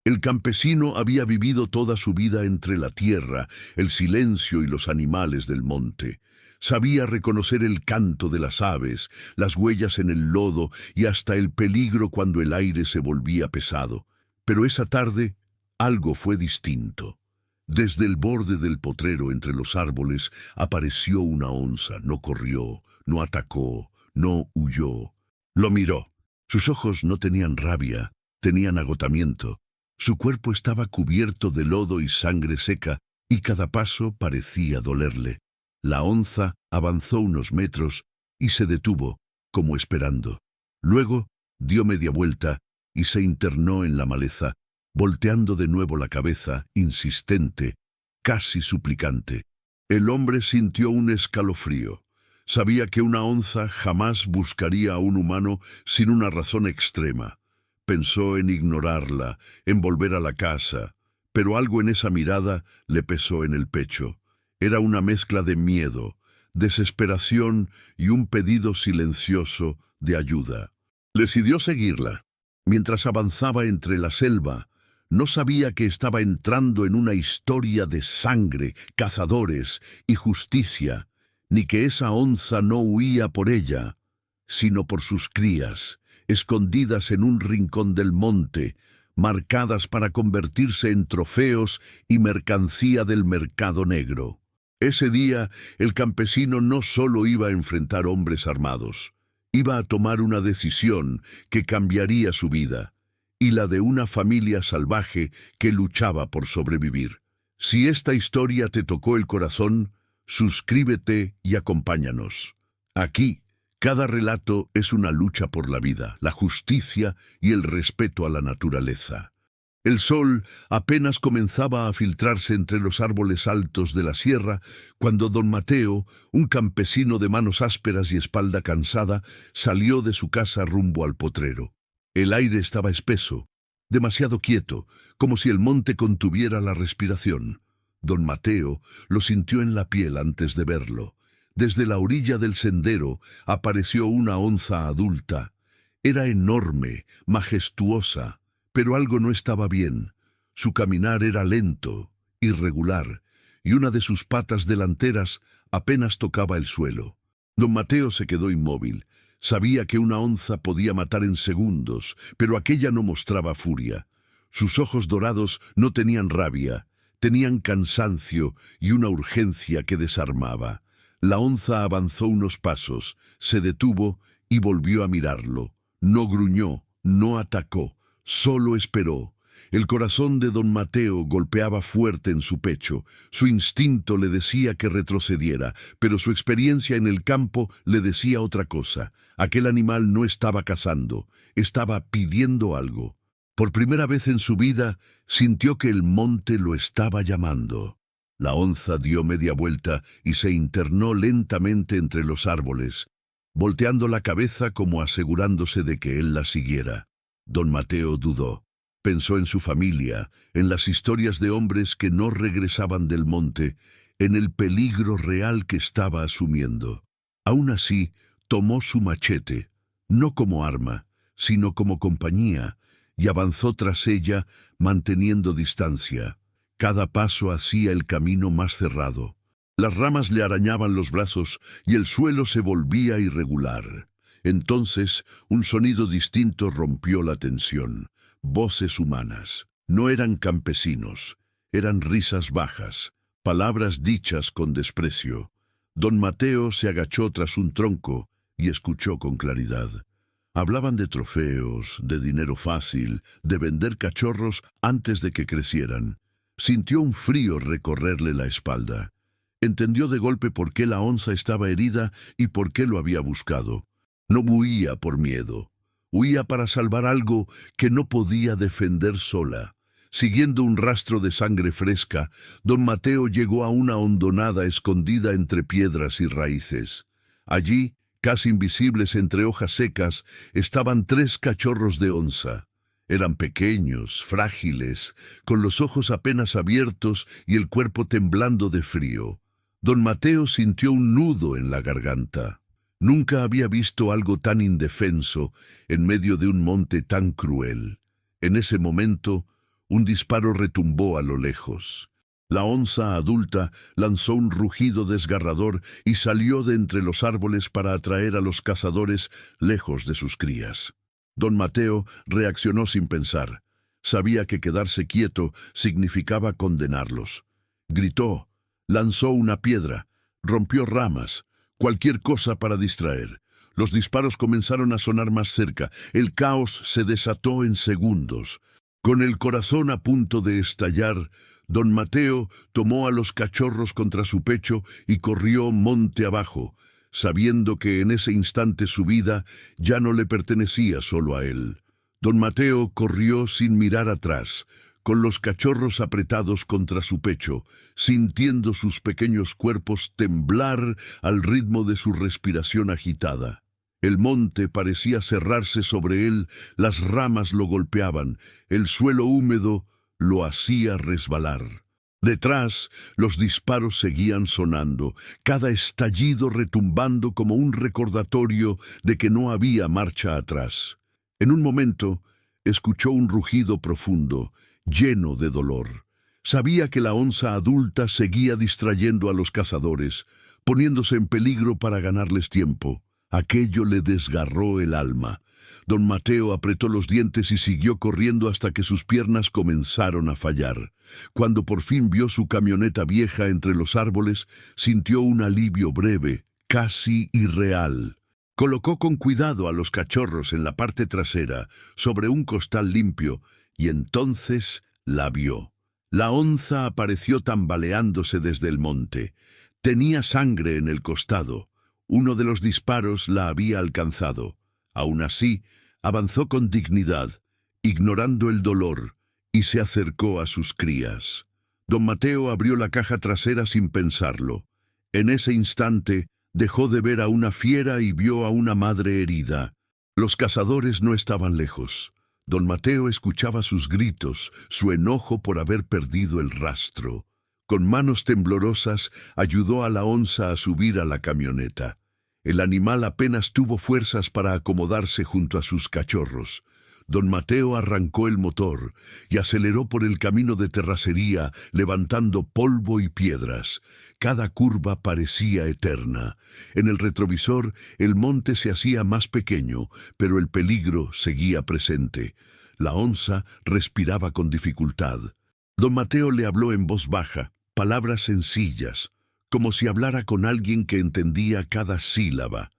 El campesino había vivido toda su vida entre la tierra, el silencio y los animales del monte. Sabía reconocer el canto de las aves, las huellas en el lodo y hasta el peligro cuando el aire se volvía pesado. Pero esa tarde algo fue distinto. Desde el borde del potrero entre los árboles apareció una onza. No corrió, no atacó, no huyó. Lo miró. Sus ojos no tenían rabia, tenían agotamiento. Su cuerpo estaba cubierto de lodo y sangre seca, y cada paso parecía dolerle. La onza avanzó unos metros y se detuvo, como esperando. Luego dio media vuelta y se internó en la maleza, volteando de nuevo la cabeza, insistente, casi suplicante. El hombre sintió un escalofrío. Sabía que una onza jamás buscaría a un humano sin una razón extrema. Pensó en ignorarla, en volver a la casa, pero algo en esa mirada le pesó en el pecho. Era una mezcla de miedo, desesperación y un pedido silencioso de ayuda. Decidió seguirla. Mientras avanzaba entre la selva, no sabía que estaba entrando en una historia de sangre, cazadores y justicia, ni que esa onza no huía por ella, sino por sus crías, escondidas en un rincón del monte, marcadas para convertirse en trofeos y mercancía del mercado negro. Ese día, el campesino no solo iba a enfrentar hombres armados, iba a tomar una decisión que cambiaría su vida, y la de una familia salvaje que luchaba por sobrevivir. Si esta historia te tocó el corazón, suscríbete y acompáñanos. Aquí, cada relato es una lucha por la vida, la justicia y el respeto a la naturaleza. El sol apenas comenzaba a filtrarse entre los árboles altos de la sierra cuando don Mateo, un campesino de manos ásperas y espalda cansada, salió de su casa rumbo al potrero. El aire estaba espeso, demasiado quieto, como si el monte contuviera la respiración. Don Mateo lo sintió en la piel antes de verlo. Desde la orilla del sendero apareció una onza adulta. Era enorme, majestuosa, pero algo no estaba bien. Su caminar era lento, irregular, y una de sus patas delanteras apenas tocaba el suelo. Don Mateo se quedó inmóvil. Sabía que una onza podía matar en segundos, pero aquella no mostraba furia. Sus ojos dorados no tenían rabia, tenían cansancio y una urgencia que desarmaba. La onza avanzó unos pasos, se detuvo y volvió a mirarlo. No gruñó, no atacó, solo esperó. El corazón de don Mateo golpeaba fuerte en su pecho. Su instinto le decía que retrocediera, pero su experiencia en el campo le decía otra cosa. Aquel animal no estaba cazando, estaba pidiendo algo. Por primera vez en su vida, sintió que el monte lo estaba llamando. La onza dio media vuelta y se internó lentamente entre los árboles, volteando la cabeza como asegurándose de que él la siguiera. Don Mateo dudó. Pensó en su familia, en las historias de hombres que no regresaban del monte, en el peligro real que estaba asumiendo. Aún así, tomó su machete, no como arma, sino como compañía, y avanzó tras ella, manteniendo distancia. Cada paso hacía el camino más cerrado. Las ramas le arañaban los brazos y el suelo se volvía irregular. Entonces, un sonido distinto rompió la tensión. Voces humanas. No eran campesinos, eran risas bajas, palabras dichas con desprecio. Don Mateo se agachó tras un tronco y escuchó con claridad. Hablaban de trofeos, de dinero fácil, de vender cachorros antes de que crecieran. Sintió un frío recorrerle la espalda. Entendió de golpe por qué la onza estaba herida y por qué lo había buscado. No huía por miedo. Huía para salvar algo que no podía defender sola. Siguiendo un rastro de sangre fresca, don Mateo llegó a una hondonada escondida entre piedras y raíces. Allí, casi invisibles entre hojas secas, estaban 3 cachorros de onza. Eran pequeños, frágiles, con los ojos apenas abiertos y el cuerpo temblando de frío. Don Mateo sintió un nudo en la garganta. Nunca había visto algo tan indefenso en medio de un monte tan cruel. En ese momento, Un disparo retumbó a lo lejos. La onza adulta lanzó un rugido desgarrador y salió de entre los árboles para atraer a los cazadores lejos de sus crías. Don Mateo reaccionó sin pensar. Sabía que quedarse quieto significaba condenarlos. Gritó, lanzó una piedra, rompió ramas, cualquier cosa para distraer. Los disparos comenzaron a sonar más cerca. El caos se desató en segundos. Con el corazón a punto de estallar, don Mateo tomó a los cachorros contra su pecho y corrió monte abajo, sabiendo que en ese instante su vida ya no le pertenecía solo a él. Don Mateo corrió sin mirar atrás, con los cachorros apretados contra su pecho, sintiendo sus pequeños cuerpos temblar al ritmo de su respiración agitada. El monte parecía cerrarse sobre él, las ramas lo golpeaban, el suelo húmedo lo hacía resbalar. Detrás, los disparos seguían sonando, cada estallido retumbando como un recordatorio de que no había marcha atrás. En un momento, escuchó un rugido profundo, lleno de dolor. Sabía que la onza adulta seguía distrayendo a los cazadores, poniéndose en peligro para ganarles tiempo. Aquello le desgarró el alma. Don Mateo apretó los dientes y siguió corriendo hasta que sus piernas comenzaron a fallar. Cuando por fin vio su camioneta vieja entre los árboles, sintió un alivio breve, casi irreal. Colocó con cuidado a los cachorros en la parte trasera, sobre un costal limpio, y entonces la vio. La onza apareció tambaleándose desde el monte. Tenía sangre en el costado. Uno de los disparos la había alcanzado. Aún así, avanzó con dignidad, ignorando el dolor, y se acercó a sus crías. Don Mateo abrió la caja trasera sin pensarlo. En ese instante, dejó de ver a una fiera y vio a una madre herida. Los cazadores no estaban lejos. Don Mateo escuchaba sus gritos, su enojo por haber perdido el rastro. Con manos temblorosas, ayudó a la onza a subir a la camioneta. El animal apenas tuvo fuerzas para acomodarse junto a sus cachorros. Don Mateo arrancó el motor y aceleró por el camino de terracería, levantando polvo y piedras. Cada curva parecía eterna. En el retrovisor, el monte se hacía más pequeño, pero el peligro seguía presente. La onza respiraba con dificultad. Don Mateo le habló en voz baja, palabras sencillas, como si hablara con alguien que entendía cada sílaba.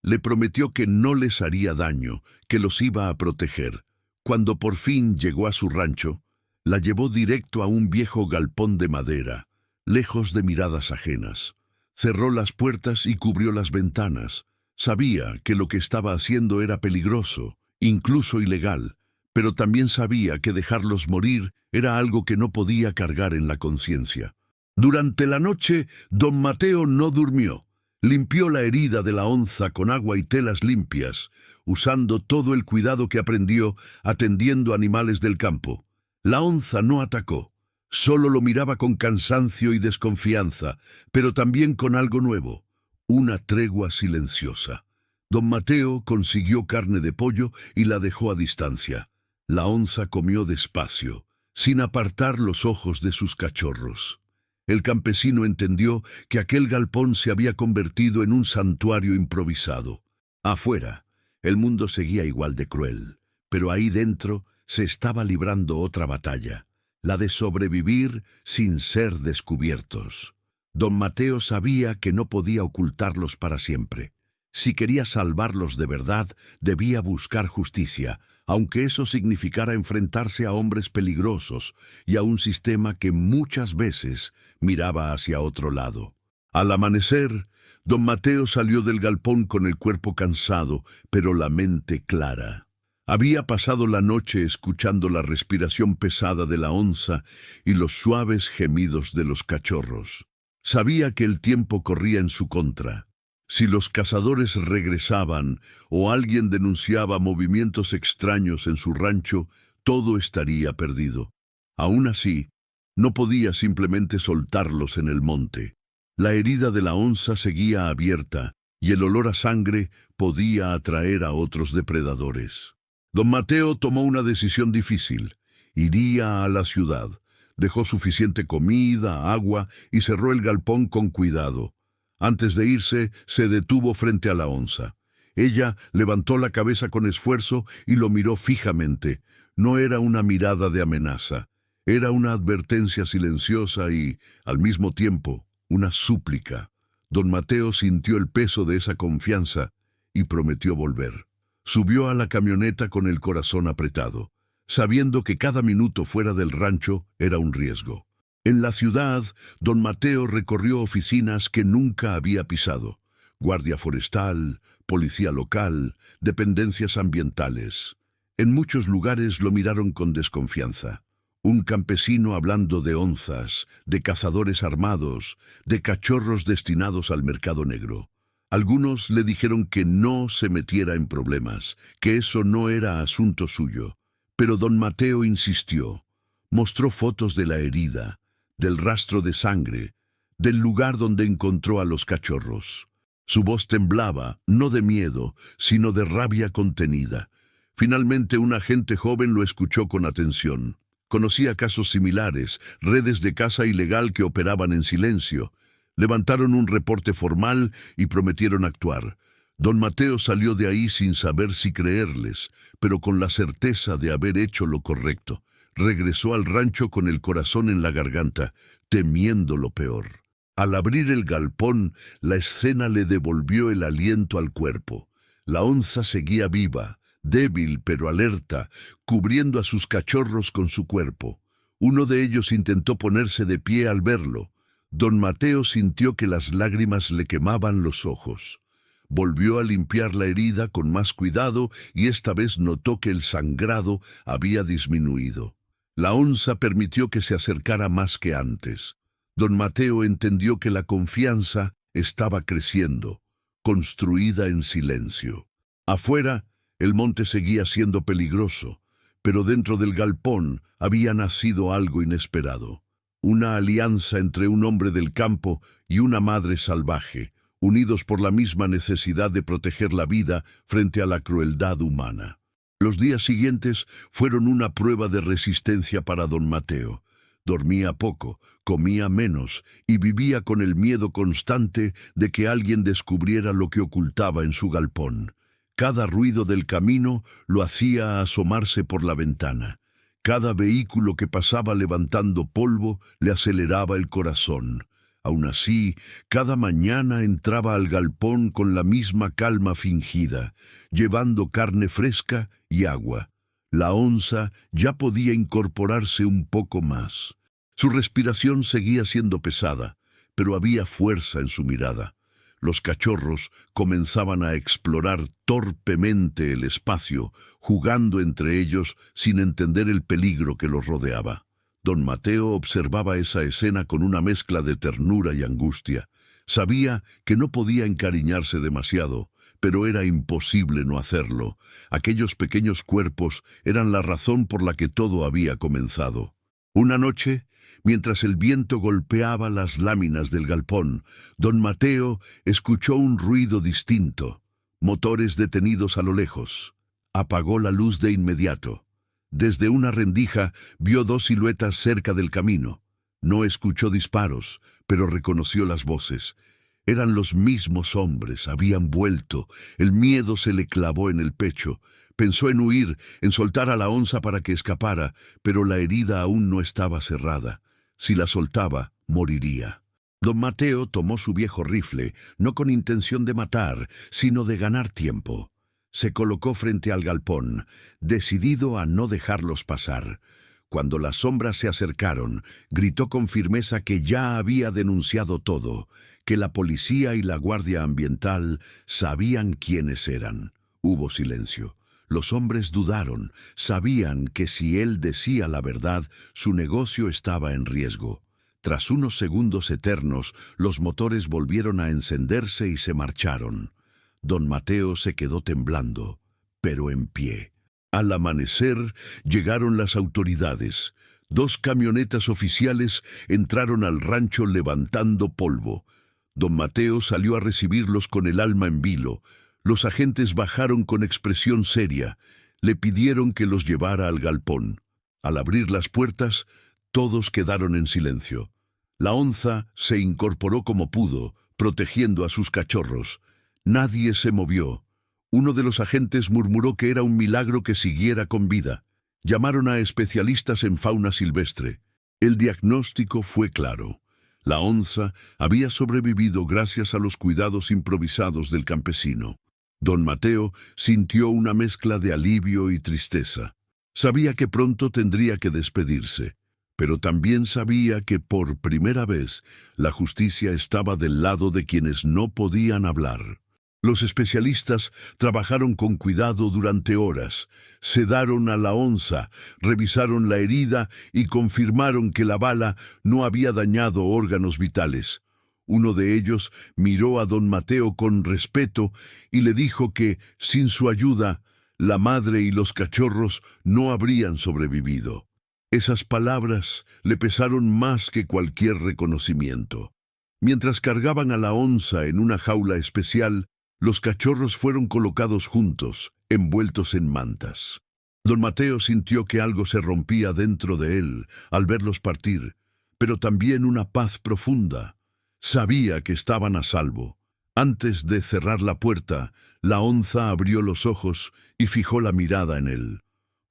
Le prometió que no les haría daño, que los iba a proteger. Cuando por fin llegó a su rancho, la llevó directo a un viejo galpón de madera, lejos de miradas ajenas. Cerró las puertas y cubrió las ventanas. Sabía que lo que estaba haciendo era peligroso, incluso ilegal, pero también sabía que dejarlos morir era algo que no podía cargar en la conciencia. Durante la noche, don Mateo no durmió. Limpió la herida de la onza con agua y telas limpias, usando todo el cuidado que aprendió atendiendo animales del campo. La onza no atacó, solo lo miraba con cansancio y desconfianza, pero también con algo nuevo, una tregua silenciosa. Don Mateo consiguió carne de pollo y la dejó a distancia. La onza comió despacio, sin apartar los ojos de sus cachorros. El campesino entendió que aquel galpón se había convertido en un santuario improvisado. Afuera, el mundo seguía igual de cruel, pero ahí dentro se estaba librando otra batalla, la de sobrevivir sin ser descubiertos. Don Mateo sabía que no podía ocultarlos para siempre. Si quería salvarlos de verdad, debía buscar justicia, aunque eso significara enfrentarse a hombres peligrosos y a un sistema que muchas veces miraba hacia otro lado. Al amanecer, don Mateo salió del galpón con el cuerpo cansado, pero la mente clara. Había pasado la noche escuchando la respiración pesada de la onza y los suaves gemidos de los cachorros. Sabía que el tiempo corría en su contra. Si los cazadores regresaban o alguien denunciaba movimientos extraños en su rancho, todo estaría perdido. Aún así, no podía simplemente soltarlos en el monte. La herida de la onza seguía abierta y el olor a sangre podía atraer a otros depredadores. Don Mateo tomó una decisión difícil. Iría a la ciudad. Dejó suficiente comida, agua y cerró el galpón con cuidado. Antes de irse, se detuvo frente a la onza. Ella levantó la cabeza con esfuerzo y lo miró fijamente. No era una mirada de amenaza. Era una advertencia silenciosa y, al mismo tiempo, una súplica. Don Mateo sintió el peso de esa confianza y prometió volver. Subió a la camioneta con el corazón apretado, sabiendo que cada minuto fuera del rancho era un riesgo. En la ciudad, don Mateo recorrió oficinas que nunca había pisado: guardia forestal, policía local, dependencias ambientales. En muchos lugares lo miraron con desconfianza. Un campesino hablando de onzas, de cazadores armados, de cachorros destinados al mercado negro. Algunos le dijeron que no se metiera en problemas, que eso no era asunto suyo. Pero don Mateo insistió. Mostró fotos de la herida, del rastro de sangre, del lugar donde encontró a los cachorros. Su voz temblaba, no de miedo, sino de rabia contenida. Finalmente un agente joven lo escuchó con atención. Conocía casos similares, redes de caza ilegal que operaban en silencio. Levantaron un reporte formal y prometieron actuar. Don Mateo salió de ahí sin saber si creerles, pero con la certeza de haber hecho lo correcto. Regresó al rancho con el corazón en la garganta, temiendo lo peor. Al abrir el galpón, la escena le devolvió el aliento al cuerpo. La onza seguía viva, débil pero alerta, cubriendo a sus cachorros con su cuerpo. Uno de ellos intentó ponerse de pie al verlo. Don Mateo sintió que las lágrimas le quemaban los ojos. Volvió a limpiar la herida con más cuidado y esta vez notó que el sangrado había disminuido. La onza permitió que se acercara más que antes. Don Mateo entendió que la confianza estaba creciendo, construida en silencio. Afuera, el monte seguía siendo peligroso, pero dentro del galpón había nacido algo inesperado. Una alianza entre un hombre del campo y una madre salvaje, unidos por la misma necesidad de proteger la vida frente a la crueldad humana. Los días siguientes fueron una prueba de resistencia para don Mateo. Dormía poco, comía menos y vivía con el miedo constante de que alguien descubriera lo que ocultaba en su galpón. Cada ruido del camino lo hacía asomarse por la ventana. Cada vehículo que pasaba levantando polvo le aceleraba el corazón. Aún así, cada mañana entraba al galpón con la misma calma fingida, llevando carne fresca y agua. La onza ya podía incorporarse un poco más. Su respiración seguía siendo pesada, pero había fuerza en su mirada. Los cachorros comenzaban a explorar torpemente el espacio, jugando entre ellos sin entender el peligro que los rodeaba. Don Mateo observaba esa escena con una mezcla de ternura y angustia. Sabía que no podía encariñarse demasiado, pero era imposible no hacerlo. Aquellos pequeños cuerpos eran la razón por la que todo había comenzado. Una noche, mientras el viento golpeaba las láminas del galpón, don Mateo escuchó un ruido distinto. Motores detenidos a lo lejos. Apagó la luz de inmediato. Desde una rendija vio dos siluetas cerca del camino. No escuchó disparos, pero reconoció las voces. Eran los mismos hombres, habían vuelto. El miedo se le clavó en el pecho. Pensó en huir, en soltar a la onza para que escapara, pero la herida aún no estaba cerrada. Si la soltaba, moriría. Don Mateo tomó su viejo rifle, no con intención de matar, sino de ganar tiempo. Se colocó frente al galpón, decidido a no dejarlos pasar. Cuando las sombras se acercaron, gritó con firmeza que ya había denunciado todo, que la policía y la guardia ambiental sabían quiénes eran. Hubo silencio. Los hombres dudaron, sabían que si él decía la verdad, su negocio estaba en riesgo. Tras unos segundos eternos, los motores volvieron a encenderse y se marcharon. Don Mateo se quedó temblando, pero en pie. Al amanecer llegaron las autoridades. 2 camionetas oficiales entraron al rancho levantando polvo. Don Mateo salió a recibirlos con el alma en vilo. Los agentes bajaron con expresión seria. Le pidieron que los llevara al galpón. Al abrir las puertas, todos quedaron en silencio. La onza se incorporó como pudo, protegiendo a sus cachorros. Nadie se movió. Uno de los agentes murmuró que era un milagro que siguiera con vida. Llamaron a especialistas en fauna silvestre. El diagnóstico fue claro. La onza había sobrevivido gracias a los cuidados improvisados del campesino. Don Mateo sintió una mezcla de alivio y tristeza. Sabía que pronto tendría que despedirse, pero también sabía que por primera vez la justicia estaba del lado de quienes no podían hablar. Los especialistas trabajaron con cuidado durante horas, sedaron a la onza, revisaron la herida y confirmaron que la bala no había dañado órganos vitales. Uno de ellos miró a don Mateo con respeto y le dijo que, sin su ayuda, la madre y los cachorros no habrían sobrevivido. Esas palabras le pesaron más que cualquier reconocimiento. Mientras cargaban a la onza en una jaula especial, los cachorros fueron colocados juntos, envueltos en mantas. Don Mateo sintió que algo se rompía dentro de él al verlos partir, pero también una paz profunda. Sabía que estaban a salvo. Antes de cerrar la puerta, la onza abrió los ojos y fijó la mirada en él.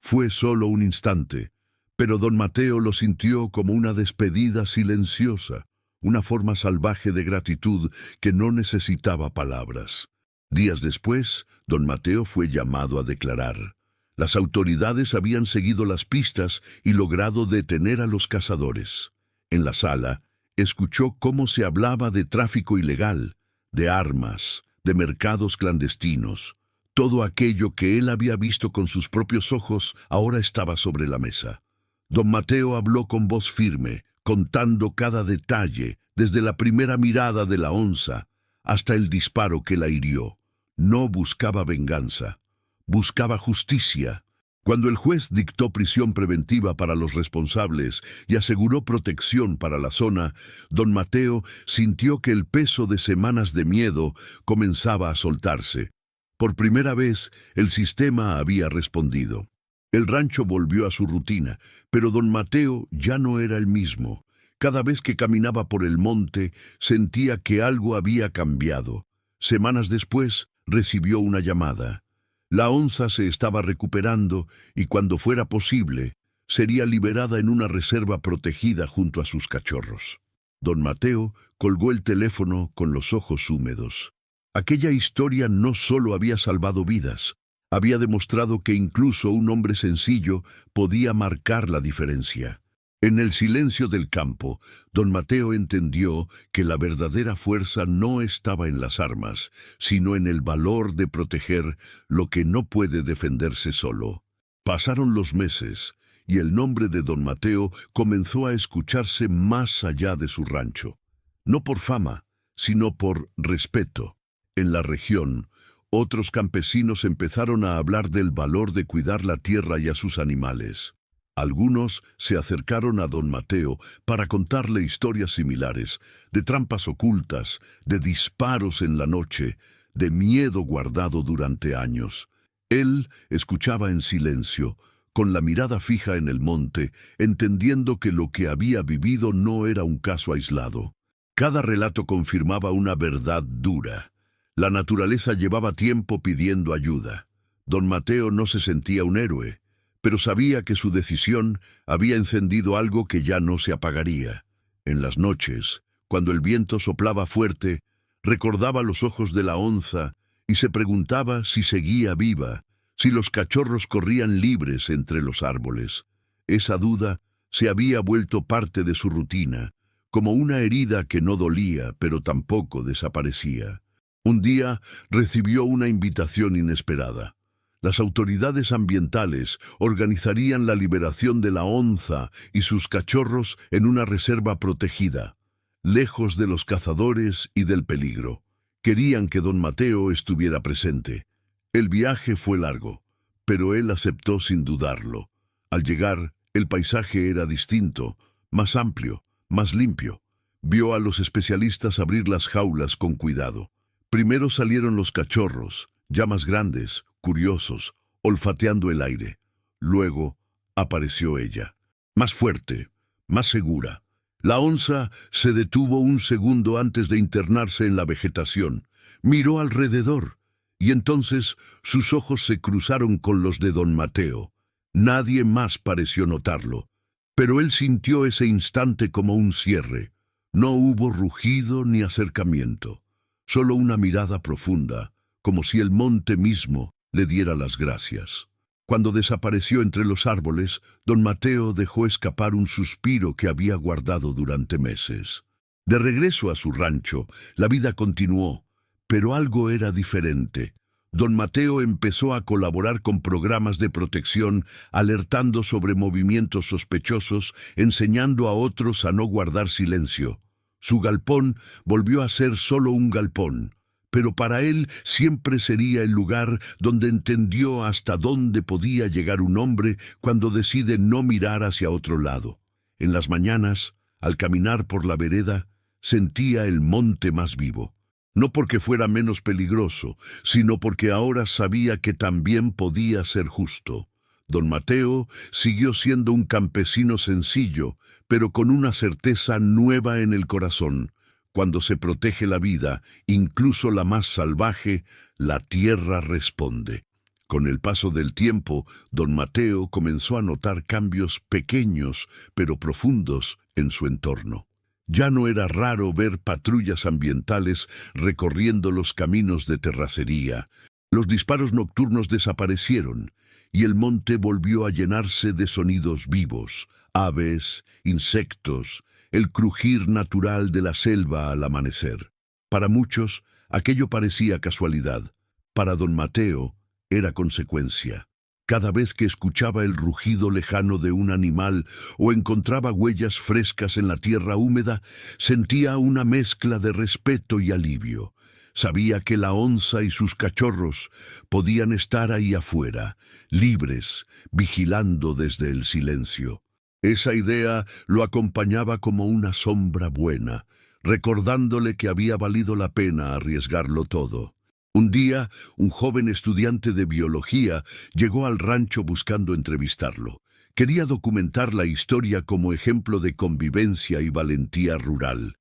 Fue solo un instante, pero don Mateo lo sintió como una despedida silenciosa, una forma salvaje de gratitud que no necesitaba palabras. Días después, don Mateo fue llamado a declarar. Las autoridades habían seguido las pistas y logrado detener a los cazadores. En la sala, escuchó cómo se hablaba de tráfico ilegal, de armas, de mercados clandestinos. Todo aquello que él había visto con sus propios ojos ahora estaba sobre la mesa. Don Mateo habló con voz firme, contando cada detalle, desde la primera mirada de la onza hasta el disparo que la hirió. No buscaba venganza, buscaba justicia. Cuando el juez dictó prisión preventiva para los responsables y aseguró protección para la zona, don Mateo sintió que el peso de semanas de miedo comenzaba a soltarse. Por primera vez, el sistema había respondido. El rancho volvió a su rutina, pero don Mateo ya no era el mismo. Cada vez que caminaba por el monte, sentía que algo había cambiado. Semanas después, recibió una llamada. La onza se estaba recuperando y cuando fuera posible, sería liberada en una reserva protegida junto a sus cachorros. Don Mateo colgó el teléfono con los ojos húmedos. Aquella historia no solo había salvado vidas, había demostrado que incluso un hombre sencillo podía marcar la diferencia. En el silencio del campo, don Mateo entendió que la verdadera fuerza no estaba en las armas, sino en el valor de proteger lo que no puede defenderse solo. Pasaron los meses, y el nombre de don Mateo comenzó a escucharse más allá de su rancho. No por fama, sino por respeto. En la región, otros campesinos empezaron a hablar del valor de cuidar la tierra y a sus animales. Algunos se acercaron a don Mateo para contarle historias similares, de trampas ocultas, de disparos en la noche, de miedo guardado durante años. Él escuchaba en silencio, con la mirada fija en el monte, entendiendo que lo que había vivido no era un caso aislado. Cada relato confirmaba una verdad dura. La naturaleza llevaba tiempo pidiendo ayuda. Don Mateo no se sentía un héroe, pero sabía que su decisión había encendido algo que ya no se apagaría. En las noches, cuando el viento soplaba fuerte, recordaba los ojos de la onza y se preguntaba si seguía viva, si los cachorros corrían libres entre los árboles. Esa duda se había vuelto parte de su rutina, como una herida que no dolía, pero tampoco desaparecía. Un día recibió una invitación inesperada. Las autoridades ambientales organizarían la liberación de la onza y sus cachorros en una reserva protegida, lejos de los cazadores y del peligro. Querían que don Mateo estuviera presente. El viaje fue largo, pero él aceptó sin dudarlo. Al llegar, el paisaje era distinto, más amplio, más limpio. Vio a los especialistas abrir las jaulas con cuidado. Primero salieron los cachorros, ya más grandes, curiosos, olfateando el aire. Luego, apareció ella, más fuerte, más segura. La onza se detuvo un segundo antes de internarse en la vegetación. Miró alrededor, y entonces sus ojos se cruzaron con los de don Mateo. Nadie más pareció notarlo, pero él sintió ese instante como un cierre. No hubo rugido ni acercamiento, solo una mirada profunda, como si el monte mismo le diera las gracias. Cuando desapareció entre los árboles, don Mateo dejó escapar un suspiro que había guardado durante meses. De regreso a su rancho, la vida continuó, pero algo era diferente. Don Mateo empezó a colaborar con programas de protección, alertando sobre movimientos sospechosos, enseñando a otros a no guardar silencio. Su galpón volvió a ser solo un galpón, pero para él siempre sería el lugar donde entendió hasta dónde podía llegar un hombre cuando decide no mirar hacia otro lado. En las mañanas, al caminar por la vereda, sentía el monte más vivo. No porque fuera menos peligroso, sino porque ahora sabía que también podía ser justo. Don Mateo siguió siendo un campesino sencillo, pero con una certeza nueva en el corazón. Cuando se protege la vida, incluso la más salvaje, la tierra responde. Con el paso del tiempo, don Mateo comenzó a notar cambios pequeños, pero profundos, en su entorno. Ya no era raro ver patrullas ambientales recorriendo los caminos de terracería. Los disparos nocturnos desaparecieron, y el monte volvió a llenarse de sonidos vivos, aves, insectos, el crujir natural de la selva al amanecer. Para muchos, aquello parecía casualidad. Para don Mateo, era consecuencia. Cada vez que escuchaba el rugido lejano de un animal o encontraba huellas frescas en la tierra húmeda, sentía una mezcla de respeto y alivio. Sabía que la onza y sus cachorros podían estar ahí afuera, libres, vigilando desde el silencio. Esa idea lo acompañaba como una sombra buena, recordándole que había valido la pena arriesgarlo todo. Un día, un joven estudiante de biología llegó al rancho buscando entrevistarlo. Quería documentar la historia como ejemplo de convivencia y valentía rural.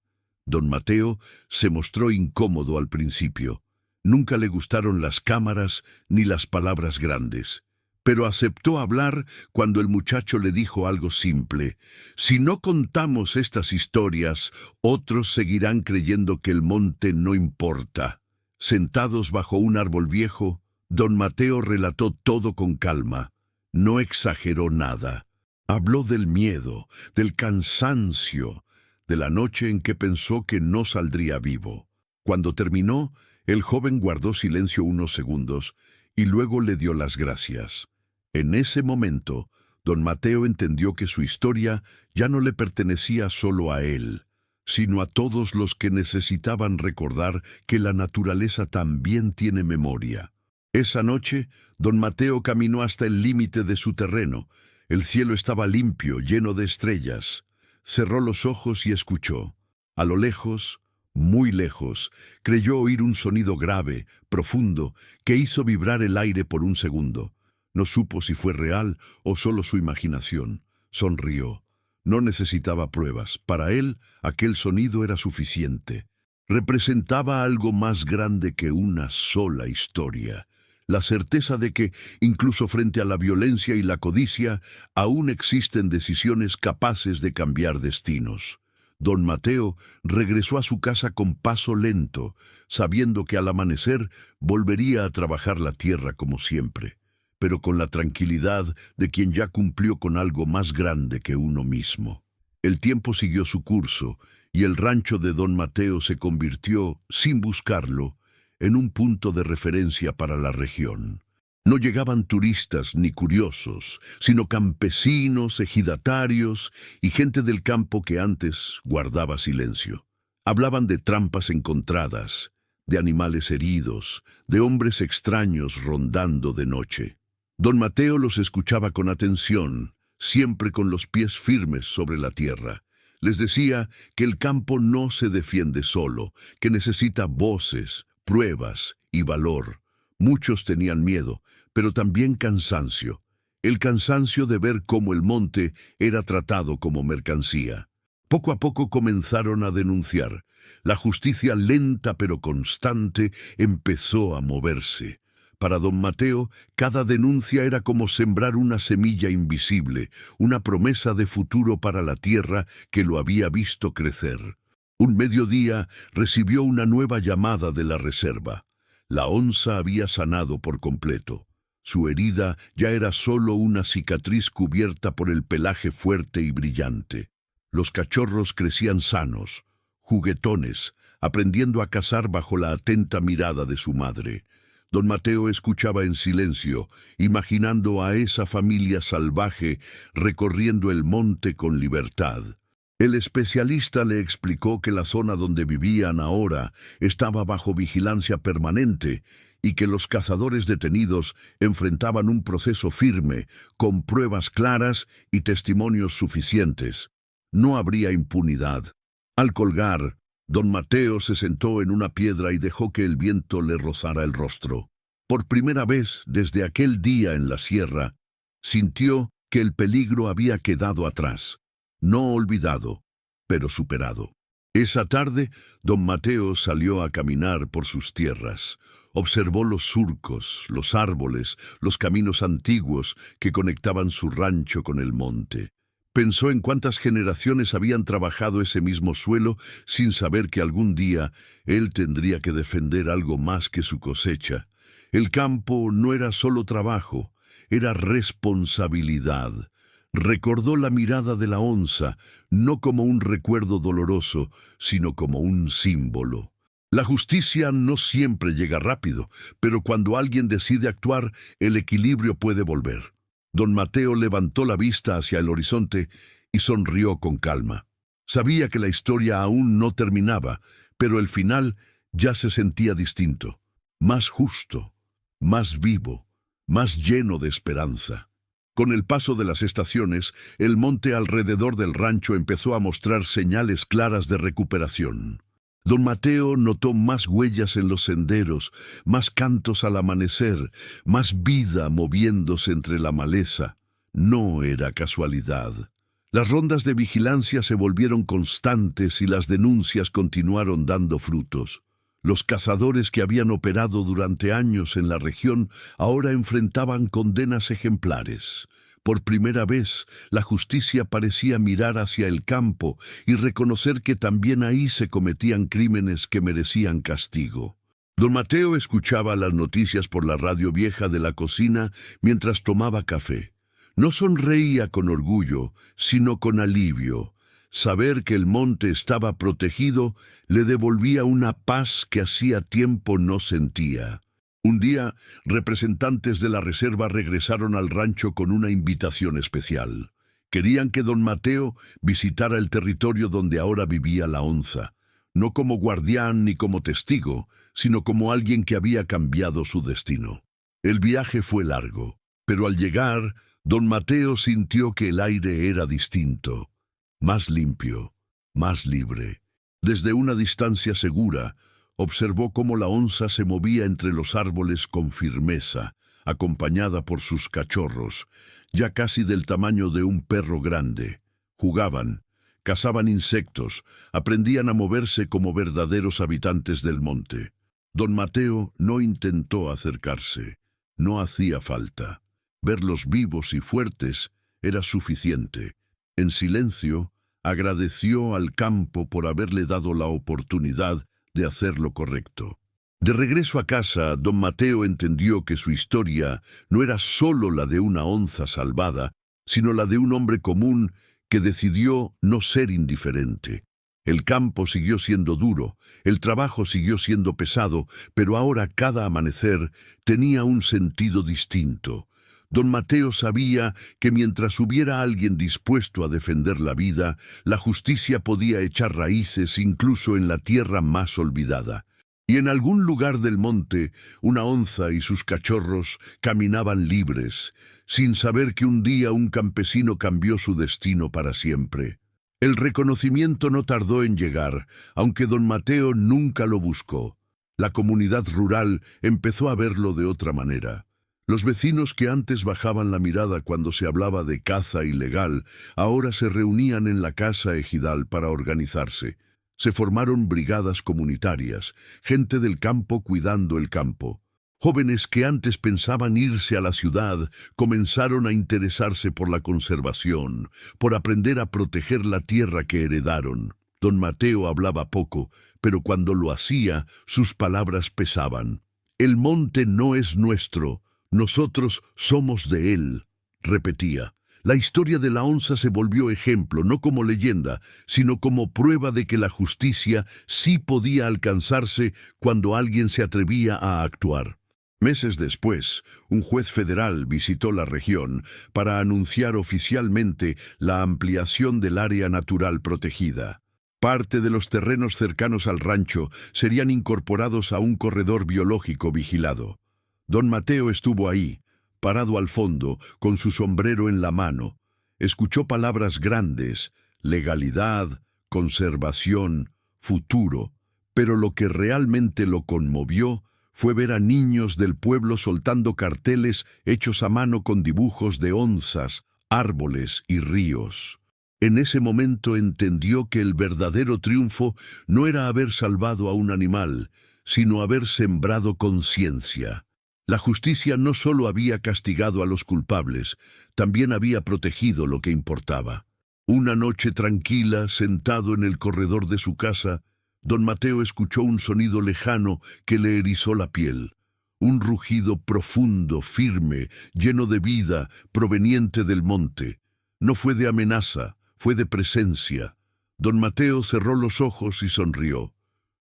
Don Mateo se mostró incómodo al principio. Nunca le gustaron las cámaras ni las palabras grandes. Pero aceptó hablar cuando el muchacho le dijo algo simple. Si no contamos estas historias, otros seguirán creyendo que el monte no importa. Sentados bajo un árbol viejo, don Mateo relató todo con calma. No exageró nada. Habló del miedo, del cansancio, de la noche en que pensó que no saldría vivo. Cuando terminó, el joven guardó silencio unos segundos y luego le dio las gracias. En ese momento, don Mateo entendió que su historia ya no le pertenecía solo a él, sino a todos los que necesitaban recordar que la naturaleza también tiene memoria. Esa noche, don Mateo caminó hasta el límite de su terreno. El cielo estaba limpio, lleno de estrellas. Cerró los ojos y escuchó. A lo lejos, muy lejos, creyó oír un sonido grave, profundo, que hizo vibrar el aire por un segundo. No supo si fue real o solo su imaginación. Sonrió. No necesitaba pruebas. Para él, aquel sonido era suficiente. Representaba algo más grande que una sola historia. La certeza de que, incluso frente a la violencia y la codicia, aún existen decisiones capaces de cambiar destinos. Don Mateo regresó a su casa con paso lento, sabiendo que al amanecer volvería a trabajar la tierra como siempre, pero con la tranquilidad de quien ya cumplió con algo más grande que uno mismo. El tiempo siguió su curso, y el rancho de don Mateo se convirtió, sin buscarlo, en un punto de referencia para la región. No llegaban turistas ni curiosos, sino campesinos, ejidatarios y gente del campo que antes guardaba silencio. Hablaban de trampas encontradas, de animales heridos, de hombres extraños rondando de noche. Don Mateo los escuchaba con atención, siempre con los pies firmes sobre la tierra. Les decía que el campo no se defiende solo, que necesita voces, pruebas y valor. Muchos tenían miedo, pero también cansancio. el cansancio de ver cómo el monte era tratado como mercancía. Poco a poco comenzaron a denunciar. La justicia lenta pero constante empezó a moverse. Para don Mateo, cada denuncia era como sembrar una semilla invisible, una promesa de futuro para la tierra que lo había visto crecer. Un mediodía recibió una nueva llamada de la reserva. La onza había sanado por completo. Su herida ya era solo una cicatriz cubierta por el pelaje fuerte y brillante. Los cachorros crecían sanos, juguetones, aprendiendo a cazar bajo la atenta mirada de su madre. Don Mateo escuchaba en silencio, imaginando a esa familia salvaje recorriendo el monte con libertad. El especialista le explicó que la zona donde vivían ahora estaba bajo vigilancia permanente y que los cazadores detenidos enfrentaban un proceso firme, con pruebas claras y testimonios suficientes. No habría impunidad. Al colgar, don Mateo se sentó en una piedra y dejó que el viento le rozara el rostro. Por primera vez desde aquel día en la sierra, sintió que el peligro había quedado atrás. No olvidado, pero superado. Esa tarde, don Mateo salió a caminar por sus tierras. Observó los surcos, los árboles, los caminos antiguos que conectaban su rancho con el monte. Pensó en cuántas generaciones habían trabajado ese mismo suelo sin saber que algún día él tendría que defender algo más que su cosecha. El campo no era solo trabajo, era responsabilidad. Recordó la mirada de la onza, no como un recuerdo doloroso, sino como un símbolo. La justicia no siempre llega rápido, pero cuando alguien decide actuar, el equilibrio puede volver. Don Mateo levantó la vista hacia el horizonte y sonrió con calma. Sabía que la historia aún no terminaba, pero el final ya se sentía distinto, más justo, más vivo, más lleno de esperanza. Con el paso de las estaciones, el monte alrededor del rancho empezó a mostrar señales claras de recuperación. Don Mateo notó más huellas en los senderos, más cantos al amanecer, más vida moviéndose entre la maleza. No era casualidad. Las rondas de vigilancia se volvieron constantes y las denuncias continuaron dando frutos. Los cazadores que habían operado durante años en la región ahora enfrentaban condenas ejemplares. Por primera vez, la justicia parecía mirar hacia el campo y reconocer que también ahí se cometían crímenes que merecían castigo. Don Mateo escuchaba las noticias por la radio vieja de la cocina mientras tomaba café. No sonreía con orgullo, sino con alivio. Saber que el monte estaba protegido le devolvía una paz que hacía tiempo no sentía. Un día, representantes de la reserva regresaron al rancho con una invitación especial. Querían que don Mateo visitara el territorio donde ahora vivía la onza, no como guardián ni como testigo, sino como alguien que había cambiado su destino. El viaje fue largo, pero al llegar, don Mateo sintió que el aire era distinto, más limpio, más libre. Desde una distancia segura, observó cómo la onza se movía entre los árboles con firmeza, acompañada por sus cachorros, ya casi del tamaño de un perro grande. Jugaban, cazaban insectos, aprendían a moverse como verdaderos habitantes del monte. Don Mateo no intentó acercarse, no hacía falta. Verlos vivos y fuertes era suficiente. En silencio, agradeció al campo por haberle dado la oportunidad de hacer lo correcto. De regreso a casa, don Mateo entendió que su historia no era solo la de una onza salvada, sino la de un hombre común que decidió no ser indiferente. El campo siguió siendo duro, el trabajo siguió siendo pesado, pero ahora cada amanecer tenía un sentido distinto. Don Mateo sabía que mientras hubiera alguien dispuesto a defender la vida, la justicia podía echar raíces incluso en la tierra más olvidada. Y en algún lugar del monte, una onza y sus cachorros caminaban libres, sin saber que un día un campesino cambió su destino para siempre. El reconocimiento no tardó en llegar, aunque don Mateo nunca lo buscó. La comunidad rural empezó a verlo de otra manera. Los vecinos que antes bajaban la mirada cuando se hablaba de caza ilegal, ahora se reunían en la casa ejidal para organizarse. Se formaron brigadas comunitarias, gente del campo cuidando el campo. Jóvenes que antes pensaban irse a la ciudad comenzaron a interesarse por la conservación, por aprender a proteger la tierra que heredaron. Don Mateo hablaba poco, pero cuando lo hacía, sus palabras pesaban. «El monte no es nuestro. Nosotros somos de él», repetía. La historia de la onza se volvió ejemplo, no como leyenda, sino como prueba de que la justicia sí podía alcanzarse cuando alguien se atrevía a actuar. Meses después, un juez federal visitó la región para anunciar oficialmente la ampliación del área natural protegida. Parte de los terrenos cercanos al rancho serían incorporados a un corredor biológico vigilado. Don Mateo estuvo ahí, parado al fondo, con su sombrero en la mano. Escuchó palabras grandes: legalidad, conservación, futuro. Pero lo que realmente lo conmovió fue ver a niños del pueblo soltando carteles hechos a mano con dibujos de onzas, árboles y ríos. En ese momento entendió que el verdadero triunfo no era haber salvado a un animal, sino haber sembrado conciencia. La justicia no solo había castigado a los culpables, también había protegido lo que importaba. Una noche tranquila, sentado en el corredor de su casa, don Mateo escuchó un sonido lejano que le erizó la piel. Un rugido profundo, firme, lleno de vida, proveniente del monte. No fue de amenaza, fue de presencia. Don Mateo cerró los ojos y sonrió.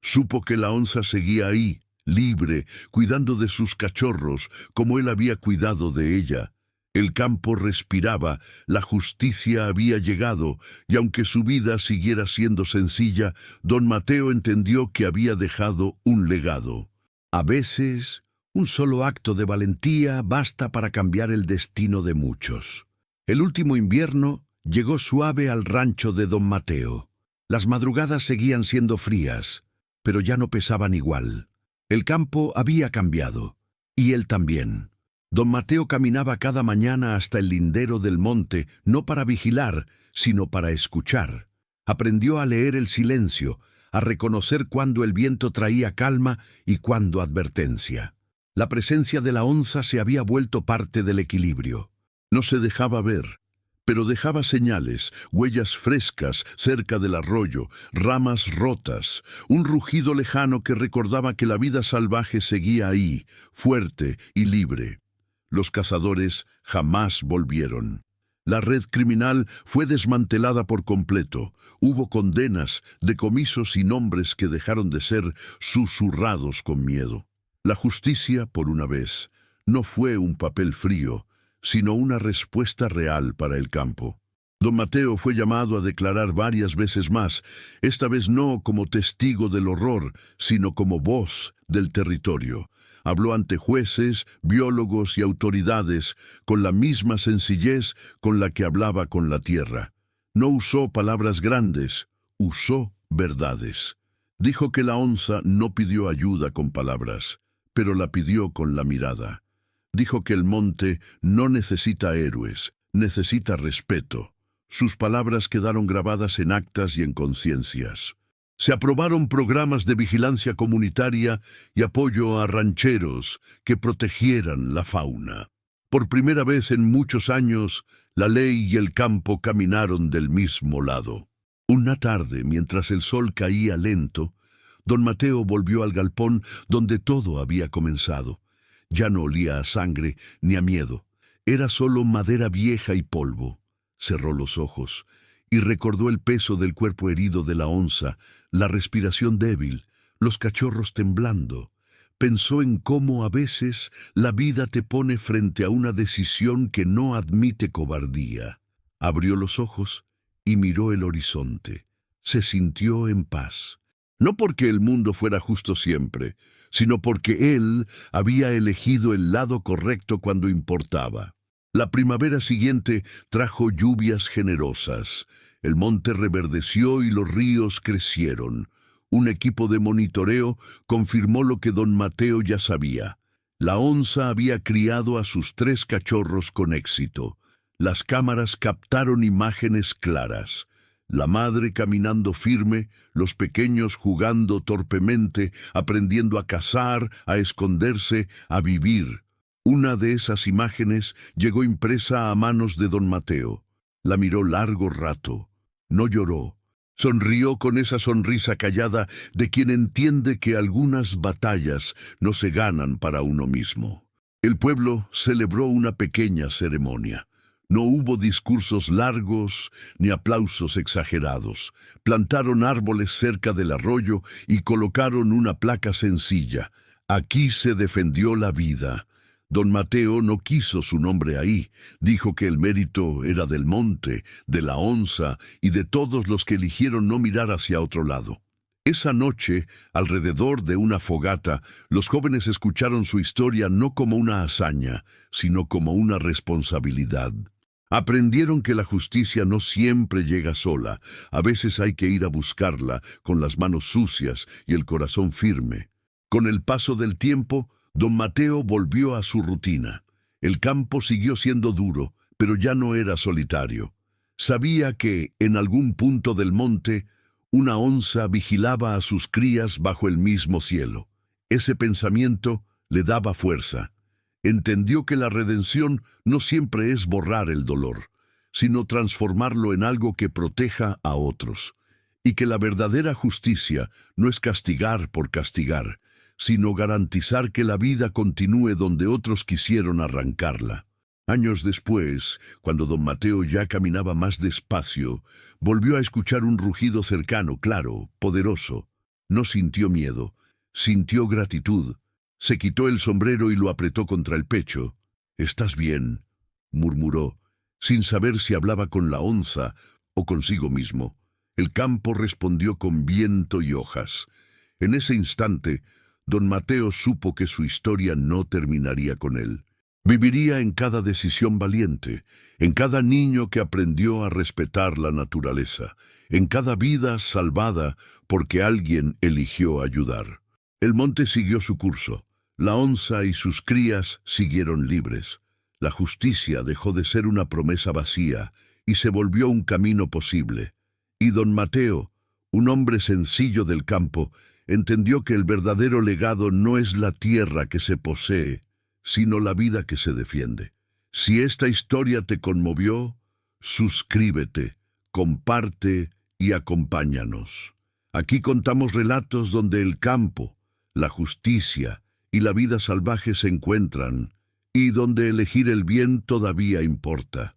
Supo que la onza seguía ahí, libre, cuidando de sus cachorros, como él había cuidado de ella. El campo respiraba, la justicia había llegado, y aunque su vida siguiera siendo sencilla, don Mateo entendió que había dejado un legado. A veces, un solo acto de valentía basta para cambiar el destino de muchos. El último invierno llegó suave al rancho de don Mateo. Las madrugadas seguían siendo frías, pero ya no pesaban igual. El campo había cambiado, y él también. Don Mateo caminaba cada mañana hasta el lindero del monte, no para vigilar, sino para escuchar. Aprendió a leer el silencio, a reconocer cuándo el viento traía calma y cuándo advertencia. La presencia de la onza se había vuelto parte del equilibrio. No se dejaba ver, pero dejaba señales, huellas frescas cerca del arroyo, ramas rotas, un rugido lejano que recordaba que la vida salvaje seguía ahí, fuerte y libre. Los cazadores jamás volvieron. La red criminal fue desmantelada por completo. Hubo condenas, decomisos y nombres que dejaron de ser susurrados con miedo. La justicia, por una vez, no fue un papel frío, sino una respuesta real para el campo. Don Mateo fue llamado a declarar varias veces más, esta vez no como testigo del horror, sino como voz del territorio. Habló ante jueces, biólogos y autoridades con la misma sencillez con la que hablaba con la tierra. No usó palabras grandes, usó verdades. Dijo que la onza no pidió ayuda con palabras, pero la pidió con la mirada. Dijo que el monte no necesita héroes, necesita respeto. Sus palabras quedaron grabadas en actas y en conciencias. Se aprobaron programas de vigilancia comunitaria y apoyo a rancheros que protegieran la fauna. Por primera vez en muchos años, la ley y el campo caminaron del mismo lado. Una tarde, mientras el sol caía lento, don Mateo volvió al galpón donde todo había comenzado. Ya no olía a sangre ni a miedo. Era solo madera vieja y polvo. Cerró los ojos y recordó el peso del cuerpo herido de la onza, la respiración débil, los cachorros temblando. Pensó en cómo a veces la vida te pone frente a una decisión que no admite cobardía. Abrió los ojos y miró el horizonte. Se sintió en paz. No porque el mundo fuera justo siempre, sino porque él había elegido el lado correcto cuando importaba. La primavera siguiente trajo lluvias generosas. El monte reverdeció y los ríos crecieron. Un equipo de monitoreo confirmó lo que don Mateo ya sabía. La onza había criado a sus 3 cachorros con éxito. Las cámaras captaron imágenes claras. La madre caminando firme, los pequeños jugando torpemente, aprendiendo a cazar, a esconderse, a vivir. Una de esas imágenes llegó impresa a manos de don Mateo. La miró largo rato. No lloró. Sonrió con esa sonrisa callada de quien entiende que algunas batallas no se ganan para uno mismo. El pueblo celebró una pequeña ceremonia. No hubo discursos largos ni aplausos exagerados. Plantaron árboles cerca del arroyo y colocaron una placa sencilla. Aquí se defendió la vida. Don Mateo no quiso su nombre ahí. Dijo que el mérito era del monte, de la onza y de todos los que eligieron no mirar hacia otro lado. Esa noche, alrededor de una fogata, los jóvenes escucharon su historia no como una hazaña, sino como una responsabilidad. Aprendieron que la justicia no siempre llega sola. A veces hay que ir a buscarla con las manos sucias y el corazón firme. Con el paso del tiempo, don Mateo volvió a su rutina. El campo siguió siendo duro, pero ya no era solitario. Sabía que, en algún punto del monte, una onza vigilaba a sus crías bajo el mismo cielo. Ese pensamiento le daba fuerza. Entendió que la redención no siempre es borrar el dolor, sino transformarlo en algo que proteja a otros, y que la verdadera justicia no es castigar por castigar, sino garantizar que la vida continúe donde otros quisieron arrancarla. Años después, cuando don Mateo ya caminaba más despacio, volvió a escuchar un rugido cercano, claro, poderoso. No sintió miedo, sintió gratitud. Se quitó el sombrero y lo apretó contra el pecho. «¿Estás bien?», murmuró, sin saber si hablaba con la onza o consigo mismo. El campo respondió con viento y hojas. En ese instante, don Mateo supo que su historia no terminaría con él. Viviría en cada decisión valiente, en cada niño que aprendió a respetar la naturaleza, en cada vida salvada porque alguien eligió ayudar. El monte siguió su curso. La onza y sus crías siguieron libres. La justicia dejó de ser una promesa vacía y se volvió un camino posible. Y don Mateo, un hombre sencillo del campo, entendió que el verdadero legado no es la tierra que se posee, sino la vida que se defiende. Si esta historia te conmovió, suscríbete, comparte y acompáñanos. Aquí contamos relatos donde el campo, la justicia y la vida salvaje se encuentran, y donde elegir el bien todavía importa.